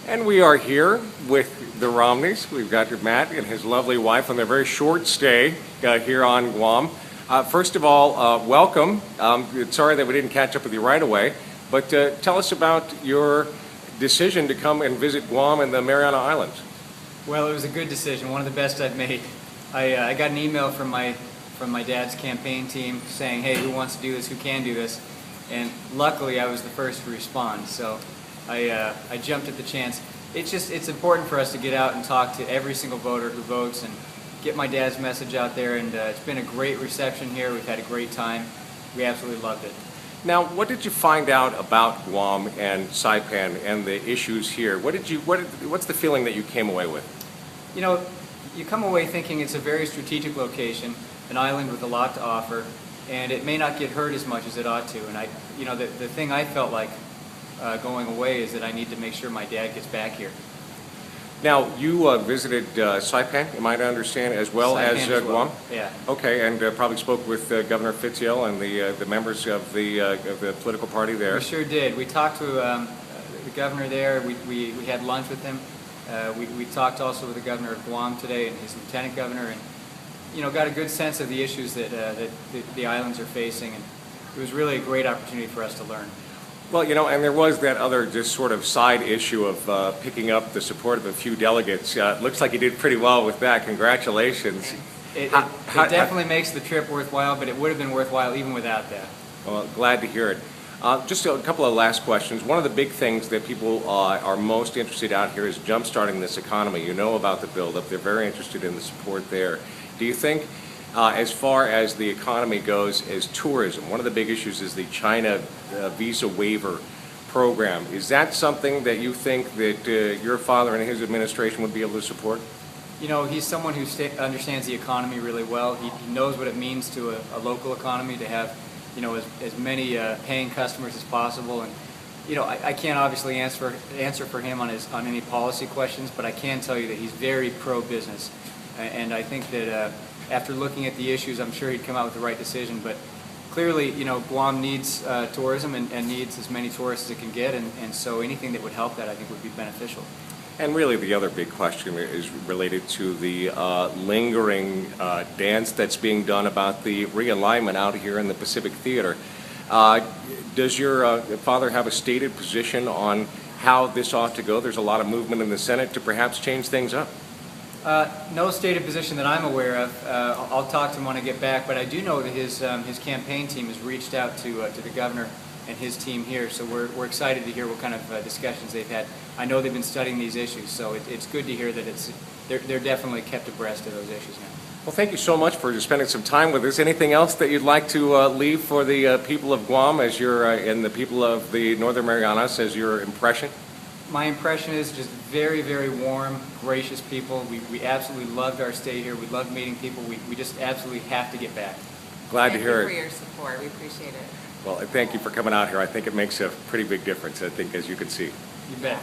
And we are here with the Romneys. We've got Matt and his lovely wife on their very short stay here on Guam. First of all, welcome. Sorry that we didn't catch up with you right away, but tell us about your decision to come and visit Guam and the Mariana Islands. Well, it was a good decision, one of the best I've made. I got an email from my dad's campaign team saying, hey, who wants to do this, who can do this? And luckily I was the first to respond, so I jumped at the chance. It's important for us to get out and talk to every single voter who votes and get my dad's message out there, and it's been a great reception here. We've had a great time. We absolutely loved it. Now, what did you find out about Guam and Saipan and the issues here? What's the feeling that you came away with? You know, you come away thinking it's a very strategic location, an island with a lot to offer, and it may not get hurt as much as it ought to. And the thing I felt like going away is that I need to make sure my dad gets back here. Now, you visited Saipan, am I to understand, as well as Guam? Yeah. Okay, and probably spoke with Governor Fitzgerald and the members of the political party there. We sure did. We talked to the governor there. We had lunch with him. We talked also with the governor of Guam today and his lieutenant governor, and got a good sense of the issues that the islands are facing. And it was really a great opportunity for us to learn. Well, and there was that other just sort of side issue of picking up the support of a few delegates. It looks like you did pretty well with that. Congratulations. It definitely makes the trip worthwhile, but it would have been worthwhile even without that. Well, glad to hear it. Just a couple of last questions. One of the big things that people are most interested out here is jump-starting this economy. You know about the buildup. They're very interested in the support there. Do you think, as far as the economy goes, as tourism, one of the big issues is the China visa waiver program. Is that something that you think that your father and his administration would be able to support? He's someone who understands the economy really well. He knows what it means to a local economy to have, as many paying customers as possible. And I can't obviously answer for him on any policy questions, but I can tell you that he's very pro-business. And I think that after looking at the issues, I'm sure he'd come out with the right decision. But clearly, Guam needs tourism and needs as many tourists as it can get, and so anything that would help that, I think, would be beneficial. And really the other big question is related to the lingering dance that's being done about the realignment out here in the Pacific Theater. Does your father have a stated position on how this ought to go? There's a lot of movement in the Senate to perhaps change things up. No stated position that I'm aware of. I'll talk to him when I get back, but I do know that his campaign team has reached out to the governor and his team here, so we're excited to hear what kind of discussions they've had. I know they've been studying these issues, so it's good to hear that they're definitely kept abreast of those issues now. Well, thank you so much for spending some time with us. Anything else that you'd like to leave for the people of Guam as and the people of the Northern Marianas as your impression? My impression is just very, very warm, gracious people. We absolutely loved our stay here. We loved meeting people. We just absolutely have to get back. Glad to hear it. Thank you for your support. We appreciate it. Well, thank you for coming out here. I think it makes a pretty big difference, I think, as you can see. You bet.